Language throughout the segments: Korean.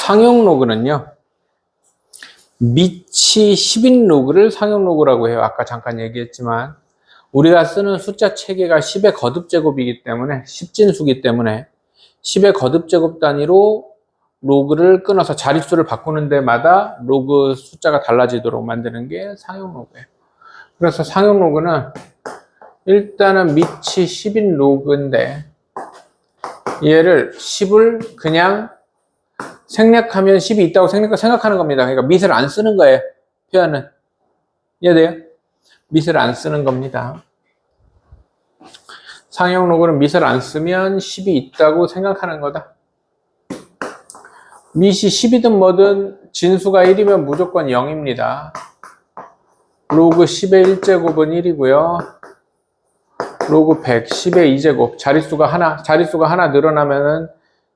상용 로그는요, 미치 10인 로그를 상용 로그라고 해요. 아까 잠깐 얘기했지만 우리가 쓰는 숫자 체계가 10의 거듭제곱이기 때문에 10진수기 때문에 10의 거듭제곱 단위로 로그를 끊어서 자릿수를 바꾸는 데마다 로그 숫자가 달라지도록 만드는 게 상용 로그예요. 그래서 상용 로그는 일단은 미치 10인 로그인데 얘를 10을 그냥 생략하면 10이 있다고 생각하는 겁니다. 그러니까 밑을 안 쓰는 거예요. 표현은. 이해돼요? 밑을 안 쓰는 겁니다. 상용 로그는 밑을 안 쓰면 10이 있다고 생각하는 거다. 밑이 10이든 뭐든 진수가 1이면 무조건 0입니다. 로그 10의 1제곱은 1이고요. 로그 100, 10의 2제곱, 자릿수가 하나 늘어나면은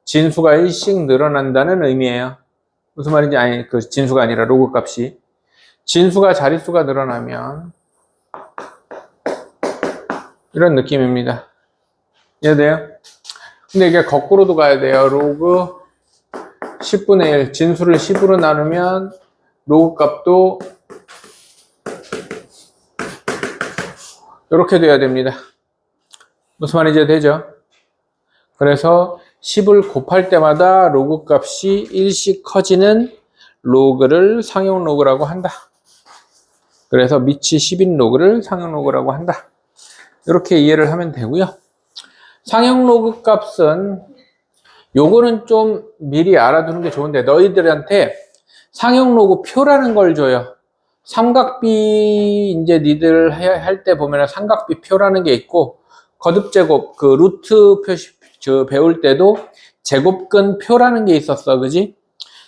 진수가 1씩 늘어난다는 의미예요. 무슨 말인지 아니, 그 진수가 아니라 로그 값이. 진수가 자릿수가 늘어나면 이런 느낌입니다. 이해돼요? 근데 이게 거꾸로도 가야 돼요. 로그 10분의 1, 진수를 10으로 나누면 로그 값도 이렇게 돼야 됩니다. 무슨 말인지 되죠? 그래서 10을 곱할 때마다 로그 값이 1씩 커지는 로그를 상용 로그라고 한다. 그래서 미치 10인 로그를 상용 로그라고 한다. 이렇게 이해를 하면 되고요. 상용 로그 값은 요거는 좀 미리 알아두는 게 좋은데 너희들한테 상용 로그 표라는 걸 줘요. 삼각비 이제 니들 할 때 보면 삼각비 표라는 게 있고 거듭제곱 그 루트 표시 배울 때도 제곱근 표라는 게 있었어. 그지?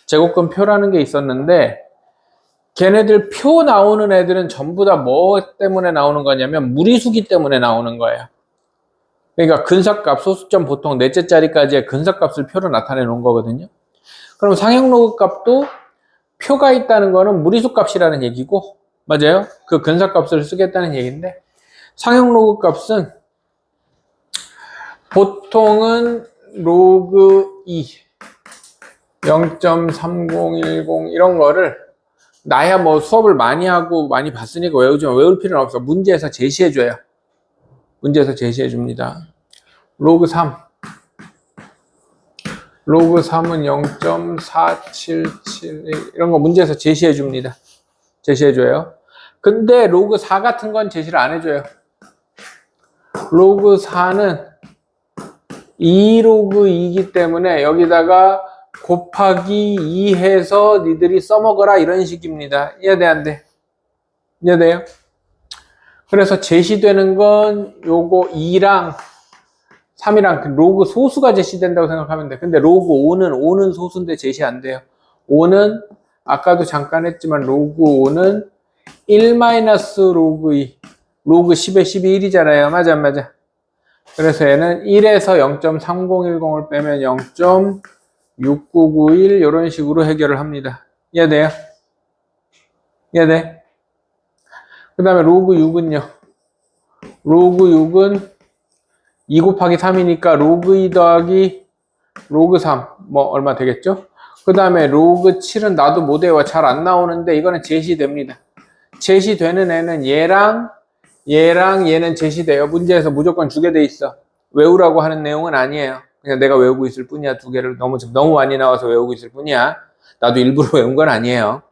제곱근 표라는 게 있었는데 걔네들 표 나오는 애들은 전부 다 뭐 때문에 나오는 거냐면 무리수기 때문에 나오는 거예요. 그러니까 근사값, 소수점 보통 넷째 자리까지의 근사값을 표로 나타내 놓은 거거든요. 그럼 상용 로그 값도 표가 있다는 거는 무리수 값이라는 얘기고, 맞아요? 그 근사값을 쓰겠다는 얘기인데, 상용 로그 값은 보통은 로그 2, 0.3010 이런 거를 나야 뭐 수업을 많이 하고 많이 봤으니까 외우지만 외울 필요는 없어. 문제에서 제시해줘요. 문제에서 제시해줍니다. 로그 3. 로그 3은 0.4771 이런 거 문제에서 제시해줍니다. 제시해줘요. 근데 로그 4 같은 건 제시를 안 해줘요. 로그 4는 2로그 2이기 때문에 여기다가 곱하기 2 해서 니들이 써먹어라 이런 식입니다. 이해돼 안 돼? 이해돼요? 그래서 제시되는 건 요거 2랑 3이랑 로그 소수가 제시된다고 생각하면 돼. 근데 로그 5는 소수인데 제시 안 돼요. 5는 아까도 잠깐 했지만 로그 5는 1-로그 2. 로그 10에 10이 1이잖아요. 맞아, 맞아. 그래서 얘는 1에서 0.3010을 빼면 0.6991 이런 식으로 해결을 합니다. 이해돼요? 이해돼? 그 다음에 로그 6은요. 로그 6은 2 곱하기 3이니까 로그 2 더하기 로그 3 뭐 얼마 되겠죠? 그 다음에 로그 7은 나도 못 외워. 잘 안 나오는데 이거는 제시됩니다. 제시되는 애는 얘랑 얘는 제시돼요. 문제에서 무조건 주게 돼 있어. 외우라고 하는 내용은 아니에요. 그냥 내가 외우고 있을 뿐이야. 두 개를 너무 많이 나와서 외우고 있을 뿐이야. 나도 일부러 외운 건 아니에요.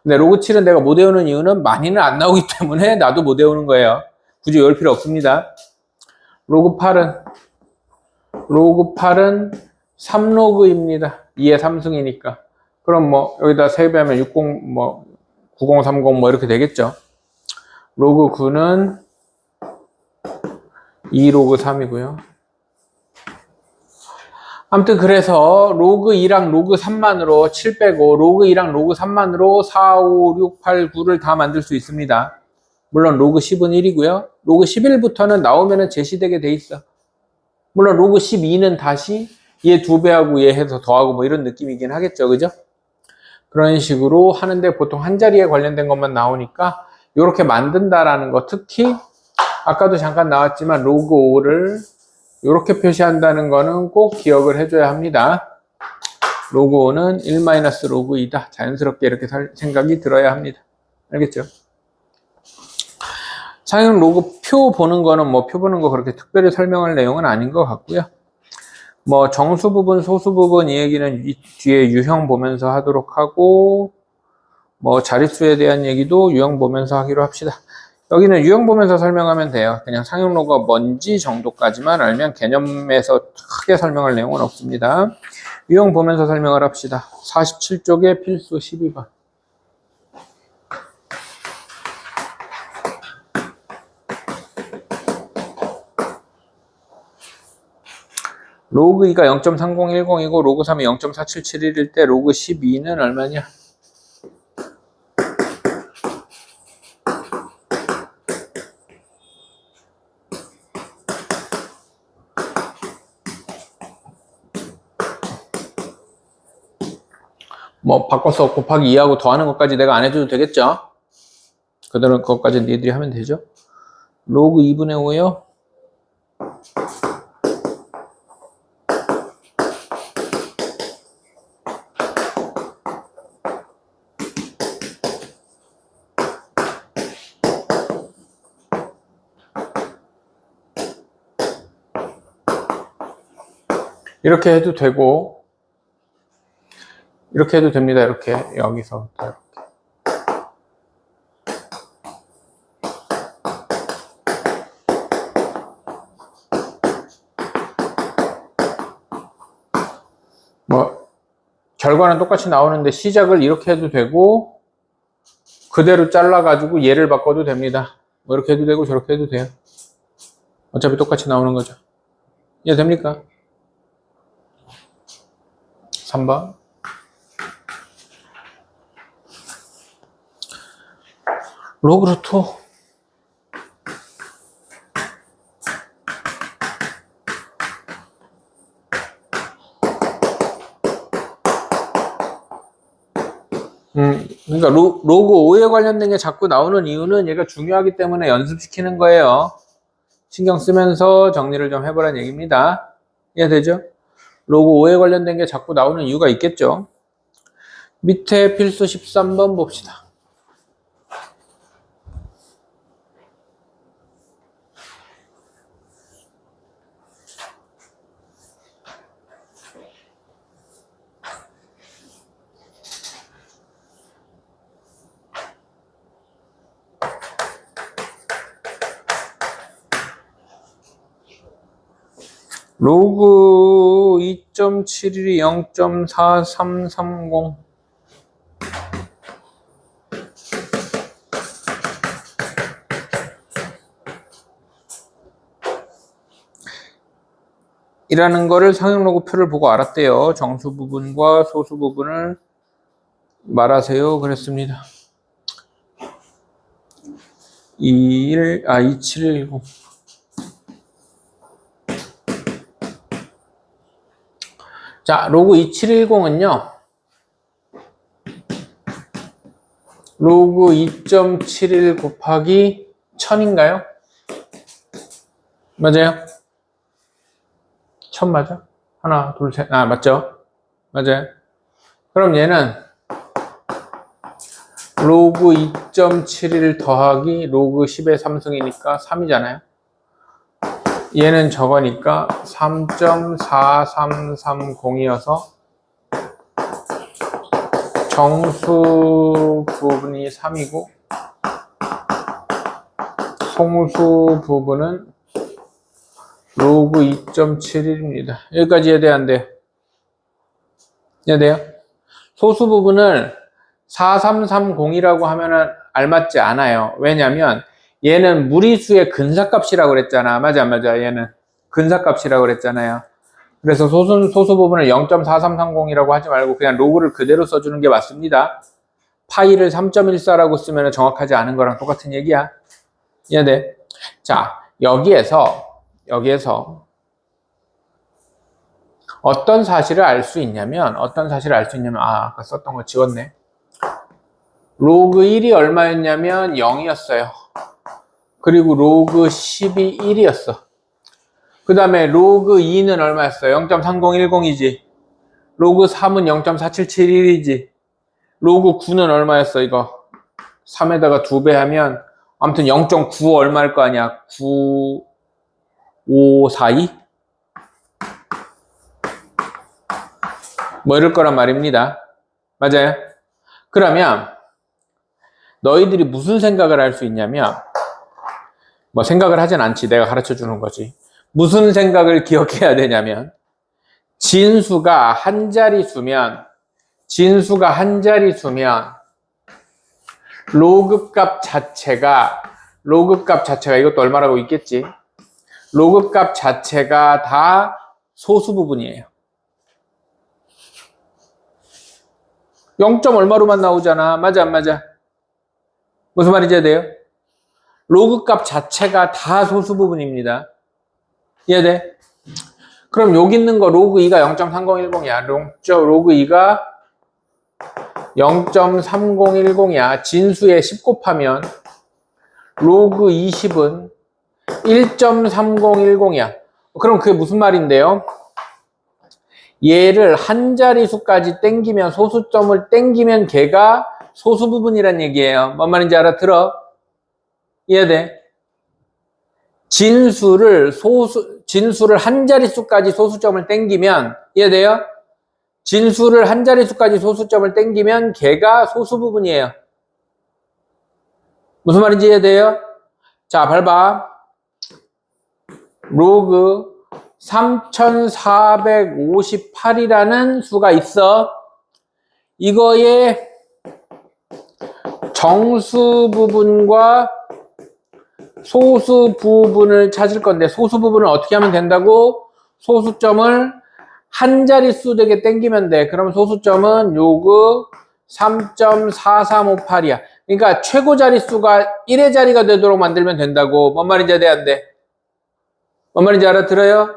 근데 로그 7은 내가 못 외우는 이유는 많이는 안 나오기 때문에 나도 못 외우는 거예요. 굳이 외울 필요 없습니다. 로그 8은 3로그입니다. 2의 3승이니까. 그럼 뭐 여기다 3배하면 60 뭐 9030 뭐 이렇게 되겠죠. 로그 9는 2로그 3이고요. 아무튼 그래서 로그 2랑 로그 3만으로 7 빼고 로그 2랑 로그 3만으로 4, 5, 6, 8, 9를 다 만들 수 있습니다. 물론 로그 10은 1이고요. 로그 11부터는 나오면은 제시되게 돼 있어. 물론 로그 12는 다시 얘 2배하고 얘 해서 더하고 뭐 이런 느낌이긴 하겠죠. 그죠? 그런 식으로 하는데 보통 한 자리에 관련된 것만 나오니까 이렇게 만든다라는 거, 특히 아까도 잠깐 나왔지만 로그 5를 이렇게 표시한다는 거는 꼭 기억을 해줘야 합니다. 로그 5는 1 마이너스 로그 2다. 자연스럽게 이렇게 생각이 들어야 합니다. 알겠죠? 상용 로그 표 보는 거는 뭐 표 보는 거 그렇게 특별히 설명할 내용은 아닌 것 같고요. 뭐 정수 부분, 소수 부분 이 얘기는 뒤에 유형 보면서 하도록 하고, 뭐 자릿수에 대한 얘기도 유형 보면서 하기로 합시다. 여기는 유형 보면서 설명하면 돼요. 그냥 상용 로그가 뭔지 정도까지만 알면 개념에서 크게 설명할 내용은 없습니다. 유형 보면서 설명을 합시다. 47쪽에 필수 12번. 로그 2가 0.3010이고 로그 3이 0.4771일 때 로그 12는 얼마냐? 뭐 바꿔서 곱하기 2하고 더하는 것까지 내가 안 해줘도 되겠죠? 그대로 그것까지 니들이 하면 되죠? 로그 2분의 5요? 이렇게 해도 되고, 이렇게 해도 됩니다. 이렇게 여기서부터 이렇게. 뭐 결과는 똑같이 나오는데 시작을 이렇게 해도 되고 그대로 잘라가지고 얘를 바꿔도 됩니다. 뭐 이렇게 해도 되고 저렇게 해도 돼요. 어차피 똑같이 나오는 거죠. 이해됩니까? 3번. 로그 루트 5. 그러니까 로그 5에 관련된 게 자꾸 나오는 이유는 얘가 중요하기 때문에 연습시키는 거예요. 신경 쓰면서 정리를 좀 해보라는 얘기입니다. 이해되죠? 로그 5에 관련된 게 자꾸 나오는 이유가 있겠죠. 밑에 필수 13번 봅시다. 로그 2.71이 0.4330 이라는 거를 상용 로그표를 보고 알았대요. 정수 부분과 소수 부분을 말하세요 그랬습니다. 2710. 자, 로그 2710은요. 로그 2.71 곱하기 1000인가요? 맞아요? 1000 맞아? 하나, 둘, 셋. 아, 맞죠? 맞아요. 그럼 얘는 로그 2.71 더하기 로그 10의 3승이니까 3이잖아요. 얘는 저거니까 3.4330이어서 정수 부분이 3이고 송수 부분은 로그 2.71입니다. 여기까지 이해돼야 안 돼요? 이해돼요? 소수 부분을 4330이라고 하면은 알맞지 않아요. 왜냐면 얘는 무리수의 근사값이라고 그랬잖아. 맞아, 맞아. 얘는 근사값이라고 그랬잖아요. 그래서 소수 부분을 0.4330이라고 하지 말고 그냥 로그를 그대로 써주는 게 맞습니다. 파이를 3.14라고 쓰면 정확하지 않은 거랑 똑같은 얘기야. 이해돼? 자, 여기에서 어떤 사실을 알 수 있냐면, 아까 썼던 거 지웠네. 로그 1이 얼마였냐면 0이었어요. 그리고 로그 10이 1이었어. 그 다음에 로그 2는 얼마였어요? 0.3010이지. 로그 3은 0.4771이지. 로그 9는 얼마였어, 이거? 3에다가 2배 하면, 아무튼 0.9 얼마일 거 아니야? 9542? 뭐 이럴 거란 말입니다. 맞아요? 그러면, 너희들이 무슨 생각을 할 수 있냐면, 뭐 생각을 하진 않지. 내가 가르쳐 주는 거지. 무슨 생각을 기억해야 되냐면, 진수가 한 자릿수면 로그 값 자체가 이것도 얼마라고 있겠지? 로그 값 자체가 다 소수 부분이에요. 0. 얼마로만 나오잖아. 맞아, 안 맞아? 무슨 말인지 해야 돼요? 로그 값 자체가 다 소수 부분입니다. 이해돼? 그럼 여기 있는 거 로그 2가 0.3010이야. 로그 2가 0.3010이야. 진수에 10 곱하면 로그 20은 1.3010이야. 그럼 그게 무슨 말인데요? 얘를 한 자리수까지 땡기면, 소수점을 땡기면 걔가 소수 부분이란 얘기예요. 뭔 말인지 알아들어? 이해돼? 진수를 한 자릿수까지 소수점을 땡기면, 이해돼요? 진수를 한 자릿수까지 소수점을 땡기면 걔가 소수 부분이에요. 무슨 말인지 이해돼요? 자, 밟아. 로그 3458이라는 수가 있어. 이거의 정수 부분과 소수 부분을 찾을 건데, 소수 부분을 어떻게 하면 된다고? 소수점을 한 자릿수 되게 땡기면 돼. 그럼 소수점은 요거 3.4358이야. 그러니까 최고 자릿수가 1의 자리가 되도록 만들면 된다고. 뭔 말인지 돼, 안 돼? 뭔 말인지 알아들어요?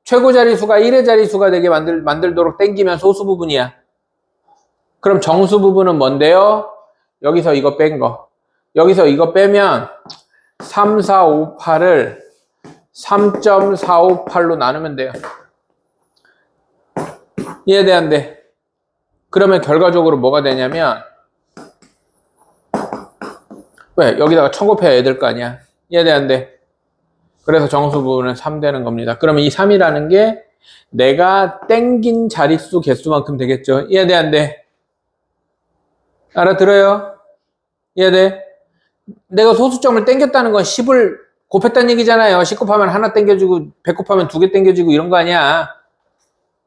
최고 자릿수가 1의 자릿수가 되게 만들도록 땡기면 소수 부분이야. 그럼 정수 부분은 뭔데요? 여기서 이거 뺀 거. 여기서 이거 빼면 3458을 3.458로 나누면 돼요. 이해돼, 안 돼? 그러면 결과적으로 뭐가 되냐면, 왜? 여기다가 1000 곱해야 될 거 아니야. 이해돼, 안 돼? 그래서 정수 부분은 3 되는 겁니다. 그러면 이 3이라는 게 내가 땡긴 자릿수 개수만큼 되겠죠. 이해돼, 안 돼? 알아들어요? 이해돼? 내가 소수점을 땡겼다는 건 10을 곱했다는 얘기잖아요. 10 곱하면 하나 땡겨주고 100 곱하면 2개 땡겨주고 이런 거 아니야.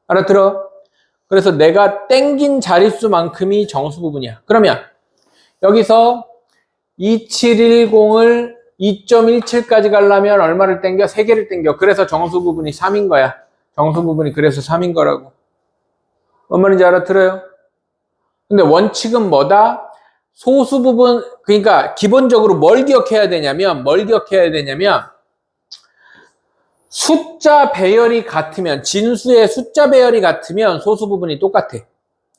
알아들어? 그래서 내가 땡긴 자릿수만큼이 정수 부분이야. 그러면 여기서 2710을 2.17까지 가려면 얼마를 땡겨? 3개를 땡겨. 그래서 정수 부분이 3인 거야. 정수 부분이 그래서 3인 거라고. 뭔 말인지 알아들어요? 근데 원칙은 뭐다? 소수 부분, 그러니까 기본적으로 뭘 기억해야 되냐면 숫자 배열이 같으면, 진수의 숫자 배열이 같으면 소수 부분이 똑같아.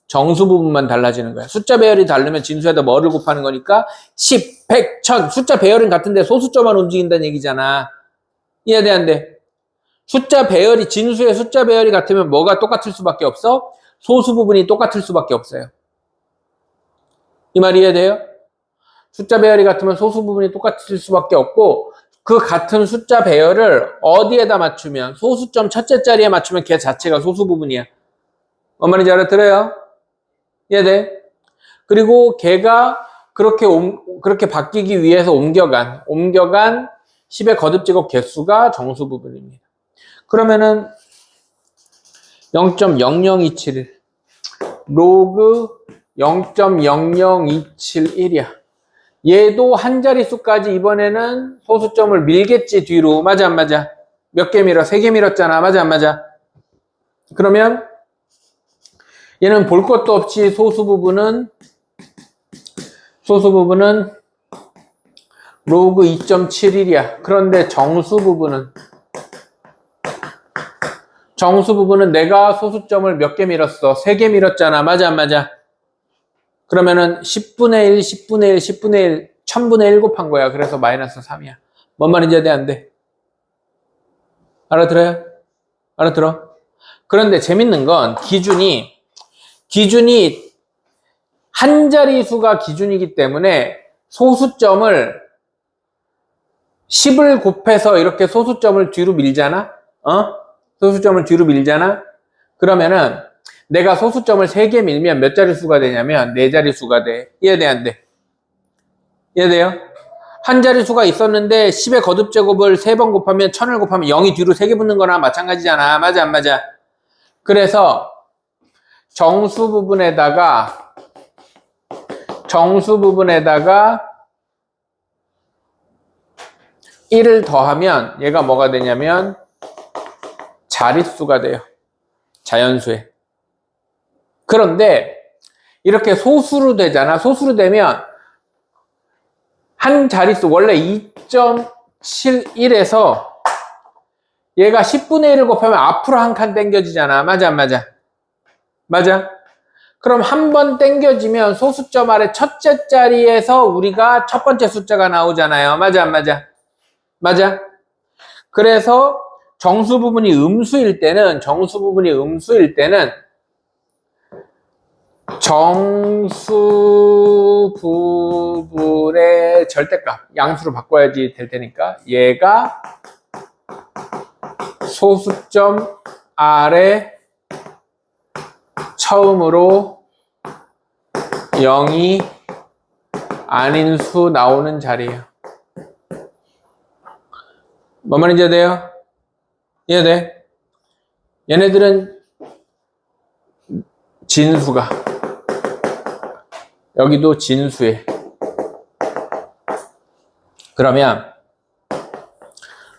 정수 부분만 달라지는 거야. 숫자 배열이 다르면 진수에다 뭐를 곱하는 거니까 10, 100, 1000 숫자 배열은 같은데 소수점만 움직인다는 얘기잖아. 이해돼, 안 돼? 진수의 숫자 배열이 같으면 뭐가 똑같을 수밖에 없어? 소수 부분이 똑같을 수밖에 없어요. 이 말이 이해돼요? 숫자 배열이 같으면 소수 부분이 똑같을 수밖에 없고, 그 같은 숫자 배열을 어디에다 맞추면, 소수점 첫째 자리에 맞추면 걔 자체가 소수 부분이야. 뭔 말인지 알아들어요? 이해돼? 그리고 걔가 그렇게 바뀌기 위해서 옮겨간 10의 거듭제곱 개수가 정수 부분입니다. 그러면은 0.00271 로그 0.00271이야. 얘도 한 자릿수까지 이번에는 소수점을 밀겠지, 뒤로. 맞아, 안 맞아? 몇 개 밀어? 3개 밀었잖아. 맞아, 안 맞아? 그러면 얘는 볼 것도 없이 소수 부분은 로그 2.71이야. 그런데 정수 부분은 내가 소수점을 몇 개 밀었어? 3개 밀었잖아. 맞아, 안 맞아? 그러면은 10분의 1, 10분의 1, 10분의 1, 1000분의 1 곱한 거야. 그래서 마이너스 3이야. 뭔 말인지 돼, 안 돼? 알아들어요? 알아들어? 그런데 재밌는 건 기준이 한 자리수가 기준이기 때문에 소수점을 10을 곱해서 이렇게 소수점을 뒤로 밀잖아? 소수점을 뒤로 밀잖아? 그러면은 내가 소수점을 3개 밀면 몇 자릿수가 되냐면 4자릿수가 돼. 이해돼, 안 돼? 이해돼요? 한 자릿수가 있었는데 10의 거듭제곱을 3번 곱하면 1000을 곱하면 0이 뒤로 3개 붙는 거나 마찬가지잖아. 맞아, 안 맞아? 그래서 정수 부분에다가 1을 더하면 얘가 뭐가 되냐면 자릿수가 돼요. 자연수에. 그런데 이렇게 소수로 되잖아. 소수로 되면 한 자릿수 원래 2.71에서 얘가 10분의 1을 곱하면 앞으로 한 칸 당겨지잖아. 맞아, 안 맞아? 맞아? 그럼 한 번 당겨지면 소수점 아래 첫째 자리에서 우리가 첫 번째 숫자가 나오잖아요. 맞아, 안 맞아? 맞아? 그래서 정수 부분이 음수일 때는 정수 부분의 절대값 양수로 바꿔야지 될 테니까 얘가 소수점 아래 처음으로 0이 아닌 수 나오는 자리예요. 뭔 말인지 이해돼요? 이해돼? 얘네들은 진수가 여기도 진수에 그러면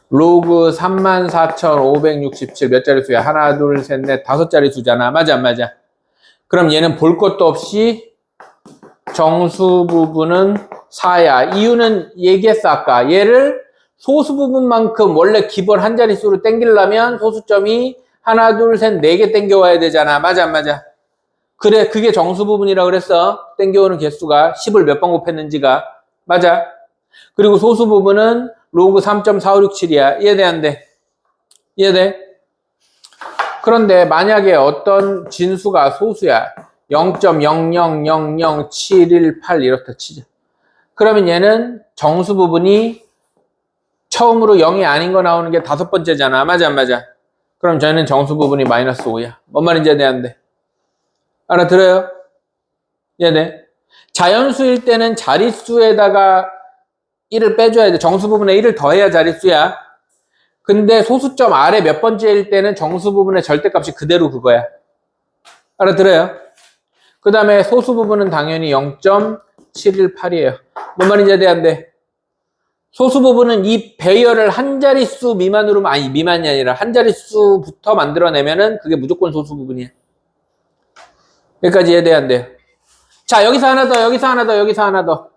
로그 34,567 몇 자릿수야? 하나, 둘, 셋, 넷, 5자릿수잖아. 맞아, 안 맞아? 그럼 얘는 볼 것도 없이 정수 부분은 4야. 이유는 얘기했어, 아까. 얘를 소수 부분만큼 원래 기본 한 자릿수로 땡기려면 소수점이 하나, 둘, 셋, 4개 땡겨와야 되잖아. 맞아, 안 맞아? 그래, 그게 정수 부분이라고 그랬어. 땡겨오는 개수가 10을 몇 번 곱했는지가. 맞아. 그리고 소수 부분은 로그 3.4567이야. 이해돼, 안 돼? 이해돼? 그런데 만약에 어떤 진수가 소수야. 0.0000718 이렇다 치자. 그러면 얘는 정수 부분이 처음으로 0이 아닌 거 나오는 게 5번째잖아. 맞아, 안 맞아? 그럼 저희는 정수 부분이 마이너스 5야. 뭔 말인지 이해돼, 안 돼? 알아들어요? 이해돼? 자연수일 때는 자릿수에다가 1을 빼줘야 돼. 정수 부분에 1을 더해야 자릿수야. 근데 소수점 아래 몇 번째일 때는 정수 부분의 절대값이 그대로 그거야. 알아들어요? 그 다음에 소수 부분은 당연히 0.718이에요. 뭔 말인지 이해돼, 안 돼? 소수 부분은 이 배열을 한 자릿수 미만으로, 아니, 미만이 아니라 한 자릿수부터 만들어내면은 그게 무조건 소수 부분이야. 여기까지 이해돼, 안 돼? 자, 여기서 하나 더, 여기서 하나 더, 여기서 하나 더.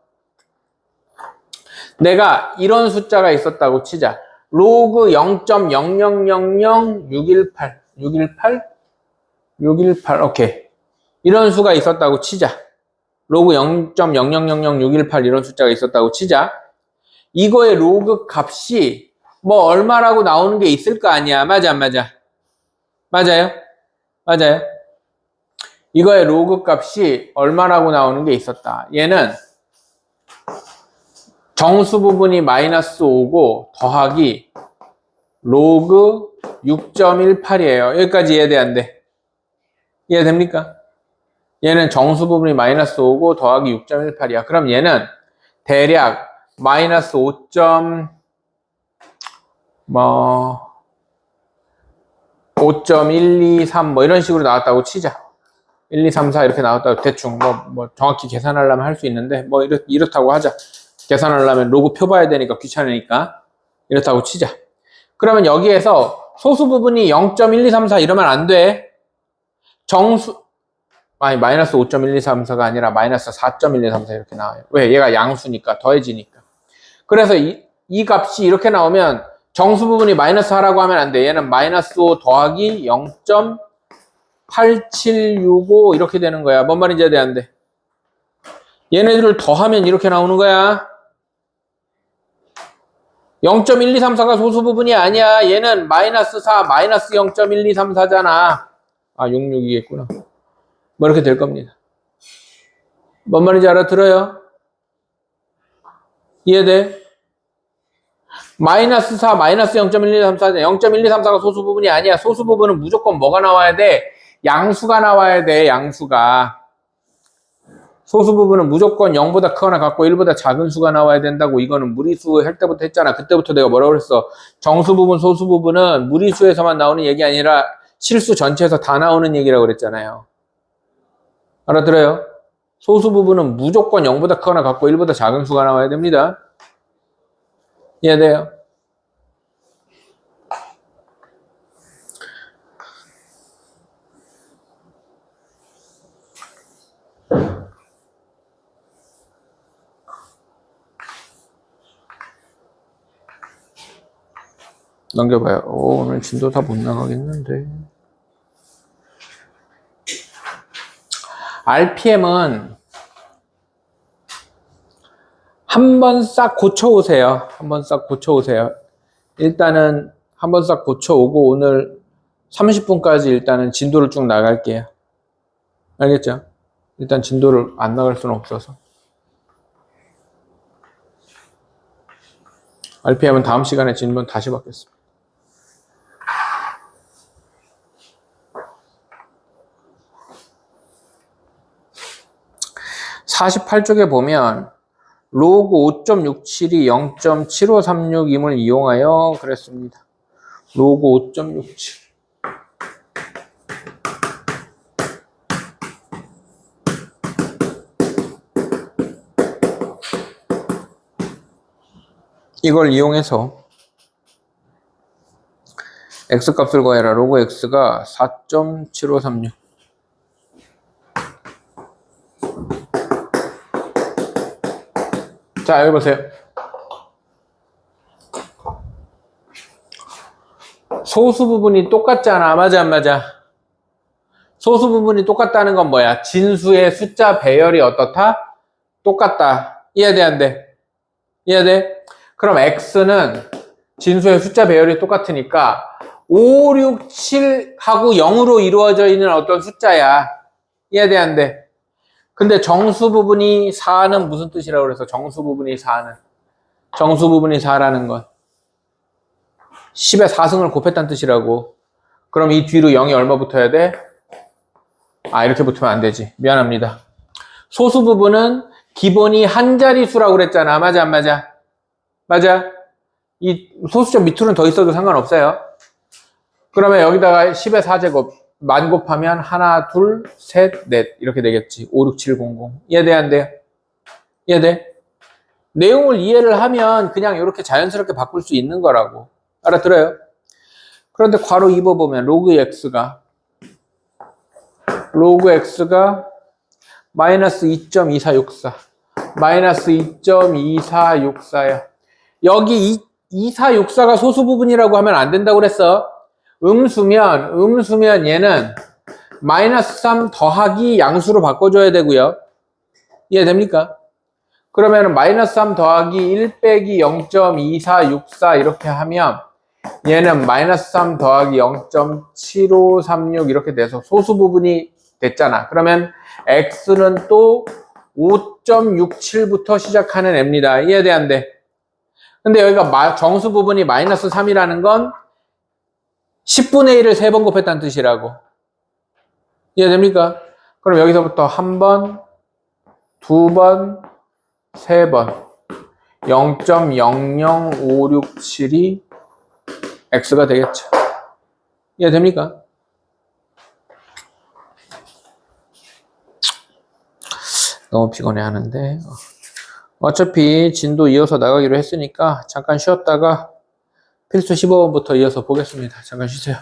내가 이런 숫자가 있었다고 치자. 로그 0.0000618 오케이. 이런 수가 있었다고 치자. 로그 0.0000618 이런 숫자가 있었다고 치자. 이거의 로그 값이 뭐 얼마라고 나오는 게 있을 거 아니야. 맞아, 안 맞아? 맞아요? 맞아요? 이거의 로그 값이 얼마라고 나오는 게 있었다. 얘는 정수 부분이 마이너스 5고 더하기 로그 6.18이에요. 여기까지 이해돼, 안 돼? 이해됩니까? 얘는 정수 부분이 마이너스 5고 더하기 6.18이야. 그럼 얘는 대략 마이너스 5.123 뭐 이런 식으로 나왔다고 치자. 1, 2, 3, 4 이렇게 나왔다고 대충 뭐 정확히 계산하려면 할 수 있는데 뭐 이렇다고 하자. 계산하려면 로그 표 봐야 되니까 귀찮으니까 이렇다고 치자. 그러면 여기에서 소수 부분이 0.1234 이러면 안 돼. 마이너스 5.1234가 아니라 마이너스 4.1234 이렇게 나와요. 왜? 얘가 양수니까 더해지니까. 그래서 이 값이 이렇게 나오면 정수 부분이 마이너스 하라고 하면 안 돼. 얘는 마이너스 5 더하기 0.8765 이렇게 되는 거야. 뭔 말인지 이해돼, 안 돼? 얘네들을 더하면 이렇게 나오는 거야. 0.1234가 소수 부분이 아니야. 얘는 마이너스 4, 마이너스 0.1234잖아. 아, 66이겠구나. 뭐 이렇게 될 겁니다. 뭔 말인지 알아들어요? 이해돼? 마이너스 4, 마이너스 0.1234, 0.1234가 소수 부분이 아니야. 소수 부분은 무조건 뭐가 나와야 돼? 양수가 나와야 돼, 양수가. 소수 부분은 무조건 0보다 크거나 같고 1보다 작은 수가 나와야 된다고. 이거는 무리수 할 때부터 했잖아. 그때부터 내가 뭐라고 그랬어? 정수 부분, 소수 부분은 무리수에서만 나오는 얘기 아니라 실수 전체에서 다 나오는 얘기라고 그랬잖아요. 알아들어요? 소수 부분은 무조건 0보다 크거나 같고 1보다 작은 수가 나와야 됩니다. 이해돼요? 넘겨봐요. 오, 오늘 진도 다 못 나가겠는데. RPM은 한번 싹 고쳐오세요. 한번 싹 고쳐오세요. 일단은 한번 싹 고쳐오고 오늘 30분까지 일단은 진도를 쭉 나갈게요. 알겠죠? 일단 진도를 안 나갈 수는 없어서. RPM은 다음 시간에 진도 다시 받겠습니다. 48쪽에 보면 로그 5.67이 0.7536임을 이용하여 그랬습니다. 로그 5.67. 이걸 이용해서 x값을 구해라. 로그 x가 4.7536. 자, 여기 보세요. 소수 부분이 똑같잖아. 맞아, 안 맞아? 소수 부분이 똑같다는 건 뭐야? 진수의 숫자 배열이 어떻다? 똑같다. 이해돼, 안 돼? 이해돼? 그럼 x는 진수의 숫자 배열이 똑같으니까 5, 6, 7하고 0으로 이루어져 있는 어떤 숫자야. 이해돼, 안 돼? 근데 정수 부분이 4는 무슨 뜻이라고 그래서 정수 부분이 4는? 정수 부분이 4라는 건 10에 4승을 곱했다는 뜻이라고. 그럼 이 뒤로 0이 얼마 붙어야 돼? 아, 이렇게 붙으면 안 되지. 미안합니다. 소수 부분은 기본이 한 자릿수라고 그랬잖아. 맞아, 안 맞아? 맞아? 이 소수점 밑으로는 더 있어도 상관없어요. 그러면 여기다가 10의 4제곱 만 곱하면 하나, 둘, 셋, 넷 이렇게 되겠지. 5, 6, 7, 0, 0. 이해돼, 안 돼? 이해돼? 내용을 이해를 하면 그냥 이렇게 자연스럽게 바꿀 수 있는 거라고. 알아들어요? 그런데 괄호 입어보면 로그 x가 마이너스 2.2464 마이너스 2.2464야. 여기 2464가 소수 부분이라고 하면 안 된다고 그랬어. 음수면 얘는 마이너스 3 더하기 양수로 바꿔줘야 되고요. 이해됩니까? 그러면 마이너스 3 더하기 1 빼기 0.2464 이렇게 하면 얘는 마이너스 3 더하기 0.7536 이렇게 돼서 소수 부분이 됐잖아. 그러면 x는 또 5.67부터 시작하는 애입니다. 이해돼, 안 돼? 근데 여기가 정수 부분이 마이너스 3이라는 건 10분의 1을 3번 곱했다는 뜻이라고. 이해됩니까? 그럼 여기서부터 1번, 2번, 3번 0.00567이 x가 되겠죠. 이해됩니까? 너무 피곤해 하는데 어차피 진도 이어서 나가기로 했으니까 잠깐 쉬었다가 필수 15번부터 이어서 보겠습니다. 잠깐 쉬세요.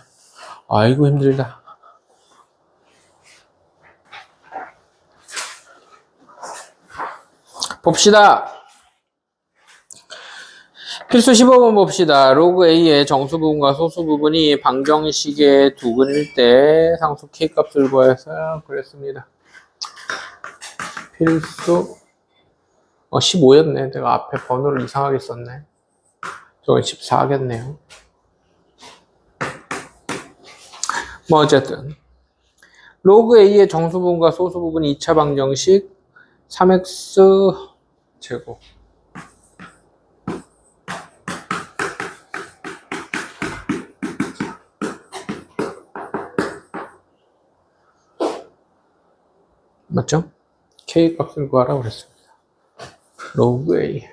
아이고 힘들다. 봅시다. 필수 15번 봅시다. 로그 A의 정수 부분과 소수 부분이 방정식의 두근일 때 상수 K 값을 구해서 그랬습니다. 필수 15였네. 내가 앞에 번호를 이상하게 썼네. 이건 14겠네요. 뭐 어쨌든 로그 A의 정수 부분과 소수 부분이 2차 방정식 3x 제곱 맞죠? K 값을 구하라고 그랬습니다. 로그 A.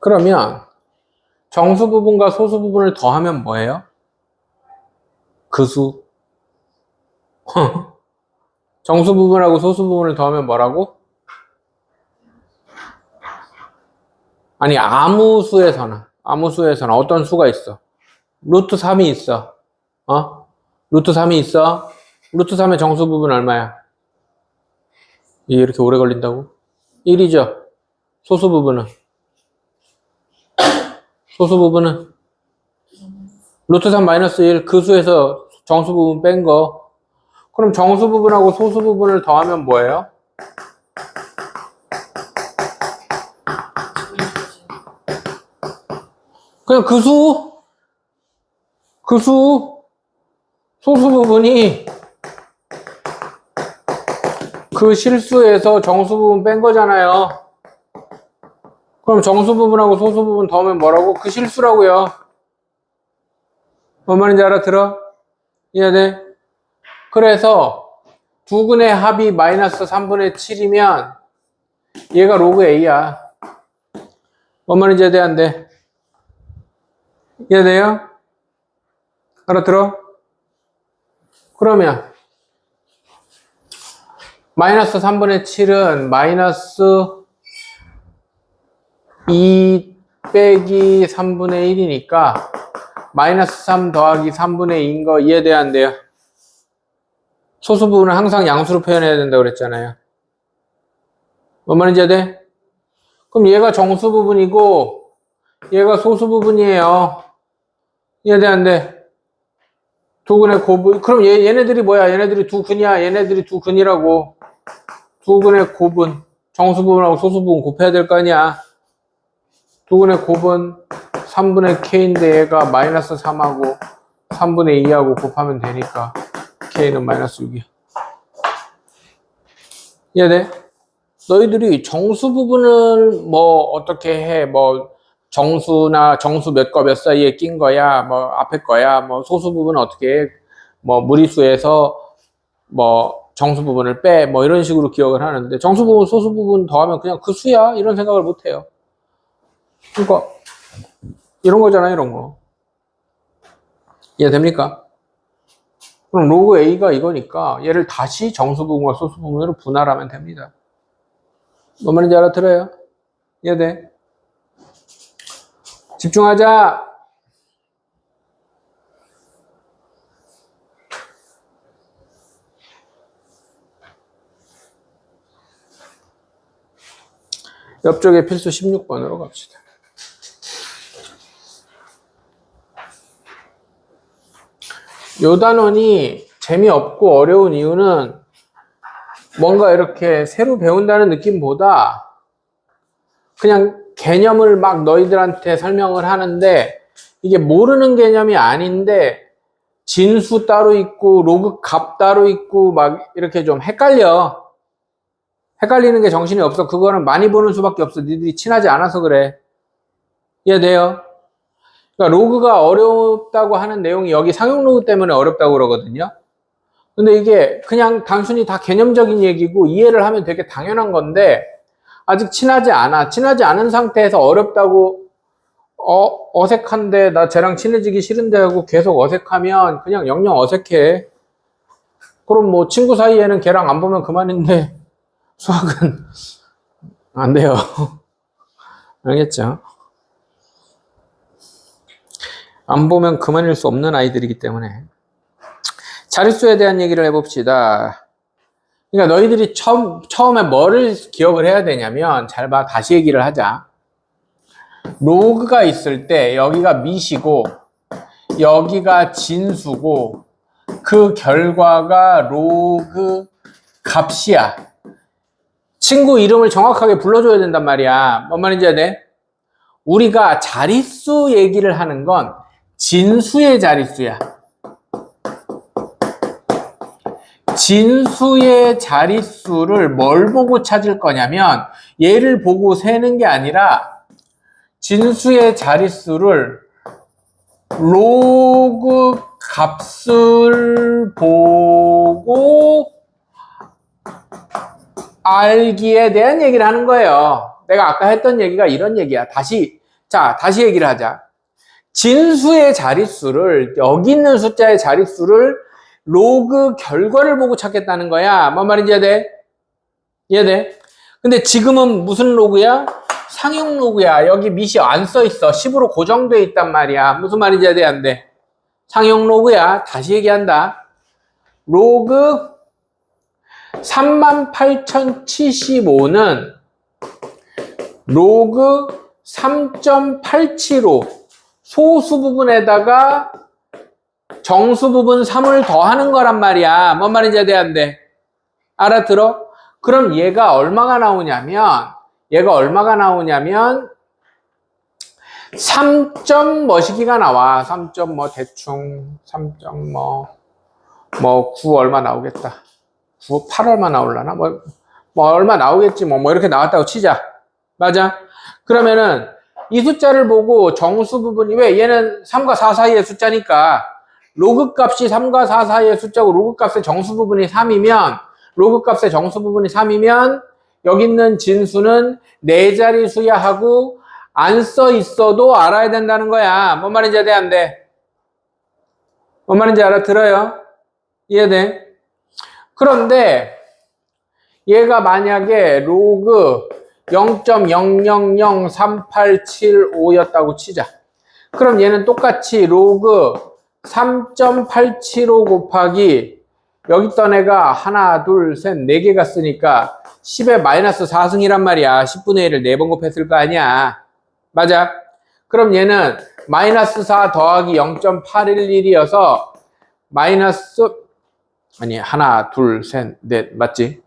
그러면 정수 부분과 소수 부분을 더하면 뭐예요? 그 수. 정수 부분하고 소수 부분을 더하면 뭐라고? 아니, 아무 수에서는 어떤 수가 있어? 루트 3이 있어. 루트 3이 있어. 루트 3의 정수 부분 얼마야? 이게 이렇게 오래 걸린다고? 1이죠. 소수 부분은 루트 3 마이너스 1, 그 수에서 정수 부분 뺀 거. 그럼 정수 부분하고 소수 부분을 더하면 뭐예요? 그냥 그 수, 소수 부분이 그 실수에서 정수 부분 뺀 거잖아요. 그럼 정수 부분하고 소수 부분 더하면 뭐라고? 그 실수라고요. 뭔 말인지 알아들어? 이해돼? 그래서 두 근의 합이 마이너스 3분의 7이면 얘가 로그 A야. 뭔 말인지 이해돼? 안 돼? 이해돼요? 알아들어? 그러면 마이너스 3분의 7은 마이너스 2 빼기 3분의 1이니까 마이너스 3 더하기 3분의 2인 거 이해돼야 안 돼요? 소수 부분은 항상 양수로 표현해야 된다고 그랬잖아요. 뭔 말인지 이해돼? 그럼 얘가 정수 부분이고 얘가 소수 부분이에요. 이해돼 안 돼? 두 근의 곱은 그럼 얘네들이 뭐야? 얘네들이 두 근이야. 얘네들이 두 근이라고. 두 근의 곱은 정수 부분하고 소수 부분 곱해야 될 거 아니야. 두 근의 곱은 3분의 K인데 얘가 마이너스 3하고 3분의 2하고 곱하면 되니까 K는 마이너스 6이야. 이해돼? 너희들이 정수 부분을 뭐 어떻게 해? 뭐 정수나 정수 몇 거 몇 사이에 낀 거야? 뭐 앞에 거야? 뭐 소수 부분은 어떻게 해? 뭐 무리수에서 뭐 정수 부분을 빼? 뭐 이런 식으로 기억을 하는데 정수 부분, 소수 부분 더하면 그냥 그 수야? 이런 생각을 못 해요. 그러니까 이런 거잖아, 이런 거. 이해됩니까? 그럼 로그 A가 이거니까 얘를 다시 정수 부분과 소수 부분으로 분할하면 됩니다. 뭔 말인지 알아들어요? 이해돼? 집중하자. 옆쪽에 필수 16번으로 갑시다. 요 단원이 재미없고 어려운 이유는 뭔가 이렇게 새로 배운다는 느낌보다 그냥 개념을 막 너희들한테 설명을 하는데 이게 모르는 개념이 아닌데 진수 따로 있고 로그 값 따로 있고 막 이렇게 좀 헷갈리는 게 정신이 없어. 그거는 많이 보는 수밖에 없어. 니들이 친하지 않아서 그래. 이해돼요? 그러니까 로그가 어렵다고 하는 내용이 여기 상용 로그 때문에 어렵다고 그러거든요. 근데 이게 그냥 단순히 다 개념적인 얘기고 이해를 하면 되게 당연한 건데 아직 친하지 않은 상태에서 어렵다고 어색한데 나 쟤랑 친해지기 싫은데 하고 계속 어색하면 그냥 영영 어색해. 그럼 뭐 친구 사이에는 걔랑 안 보면 그만인데 수학은 안 돼요. 알겠죠? 안 보면 그만일 수 없는 아이들이기 때문에. 자릿수에 대한 얘기를 해봅시다. 그러니까 너희들이 처음에 뭐를 기억을 해야 되냐면, 잘 봐, 다시 얘기를 하자. 로그가 있을 때 여기가 미시고 여기가 진수고 그 결과가 로그 값이야. 친구 이름을 정확하게 불러줘야 된단 말이야. 뭔 말인지 알아? 우리가 자릿수 얘기를 하는 건 진수의 자릿수야. 진수의 자릿수를 뭘 보고 찾을 거냐면 얘를 보고 세는 게 아니라 진수의 자릿수를 로그 값을 보고 알기에 대한 얘기를 하는 거예요. 내가 아까 했던 얘기가 이런 얘기야. 다시 얘기를 하자. 진수의 자릿수를, 여기 있는 숫자의 자릿수를 로그 결과를 보고 찾겠다는 거야. 뭔 말인지 이해돼? 이해돼? 근데 지금은 무슨 로그야? 상용 로그야. 여기 밑이 안 써 있어. 10으로 고정되어 있단 말이야. 무슨 말인지 이해돼? 안 돼? 상용 로그야. 다시 얘기한다. 로그 38,075는 로그 3.875 소수 부분에다가 정수 부분 3을 더하는 거란 말이야. 뭔 말인지 이해돼? 안 돼? 알아들어? 그럼 얘가 얼마가 나오냐면 3점 뭐시기가 나와. 3점 뭐 대충 3점 뭐 9 얼마 나오겠다. 9, 8 얼마 나올라나? 뭐 얼마 나오겠지. 뭐 이렇게 나왔다고 치자. 맞아? 그러면은 이 숫자를 보고 정수 부분이, 왜? 얘는 3과 4 사이의 숫자니까 로그 값이 3과 4 사이의 숫자고 로그 값의 정수 부분이 3이면 여기 있는 진수는 4자리수야 하고 안 써 있어도 알아야 된다는 거야. 뭔 말인지 이해돼? 안 돼? 뭔 말인지 알아들어요? 이해돼? 그런데 얘가 만약에 로그 0.000387였다고 치자. 그럼 얘는 똑같이 로그 3.875 곱하기 여기 있던 애가 하나, 둘, 셋, 4개가 쓰니까 10의 마이너스 4승이란 말이야. 10분의 1을 4번 곱했을 거 아니야. 맞아? 그럼 얘는 마이너스 4 더하기 0.811이어서 하나, 둘, 셋, 넷, 맞지?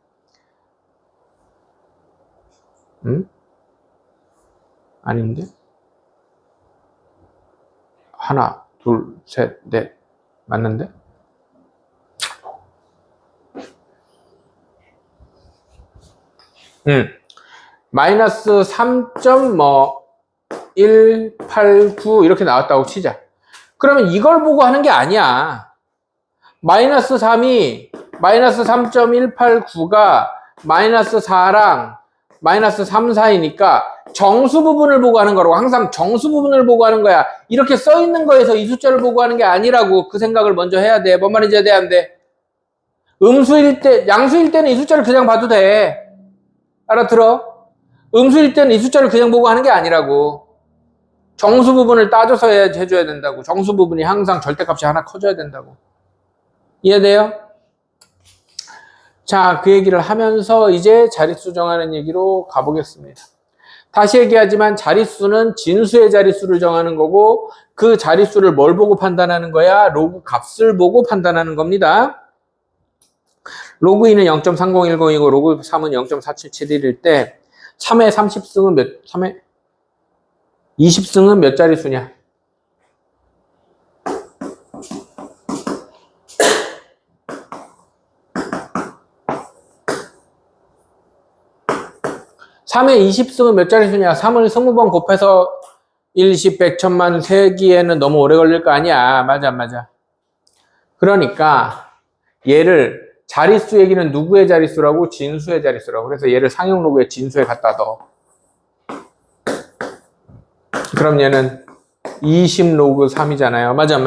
응? 아닌데? 하나, 둘, 셋, 넷, 맞는데? 마이너스 3.189 이렇게 나왔다고 치자. 그러면 이걸 보고 하는 게 아니야. 마이너스 3.189가 마이너스 4랑 마이너스 3 사이니까 정수 부분을 보고 하는 거라고. 항상 정수 부분을 보고 하는 거야. 이렇게 써 있는 거에서 이 숫자를 보고 하는 게 아니라고. 그 생각을 먼저 해야 돼. 뭔 말인지 해야 돼? 안 돼? 양수일 때는 이 숫자를 그냥 봐도 돼. 알아들어? 음수일 때는 이 숫자를 그냥 보고 하는 게 아니라고. 정수 부분을 따져서 해줘야 된다고. 정수 부분이 항상 절대값이 하나 커져야 된다고. 이해돼요? 자, 그 얘기를 하면서 이제 자릿수 정하는 얘기로 가보겠습니다. 다시 얘기하지만 자릿수는 진수의 자릿수를 정하는 거고, 그 자릿수를 뭘 보고 판단하는 거야? 로그 값을 보고 판단하는 겁니다. 로그 2는 0.3010이고 로그 3은 0.4771일 때 3의 30승은 3의 20승은 몇 자릿수냐? (3의 20승은) 몇 자릿수냐? 3을 20번 곱해서 1, 10, 100, 1000만 세기에는 너무 오래 걸릴 거 아니야. 맞아. 그러니까 얘를 자릿수 얘기는 누구의 자릿수라고? 진수의 자릿수라고. 그래서 얘를 상용 로그의 진수에 갖다 넣어. 그럼 얘는 20 로그 3이잖아요. 맞아.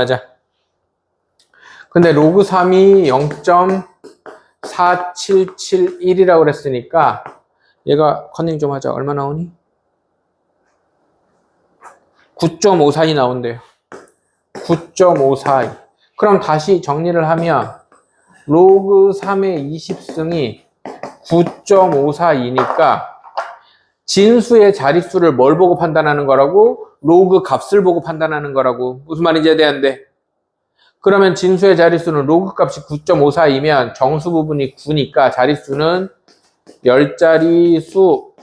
근데 로그 3이 0.4771이라고 그랬으니까 얘가 컨닝 좀 하자. 얼마 나오니? 9.542 나온대요. 9.542. 그럼 다시 정리를 하면 로그 3의 20승이 9.542니까 진수의 자릿수를 뭘 보고 판단하는 거라고? 로그 값을 보고 판단하는 거라고. 무슨 말인지 이해돼? 안 돼? 그러면 진수의 자릿수는 로그 값이 9.542면 정수 부분이 9니까 자릿수는 10자리 수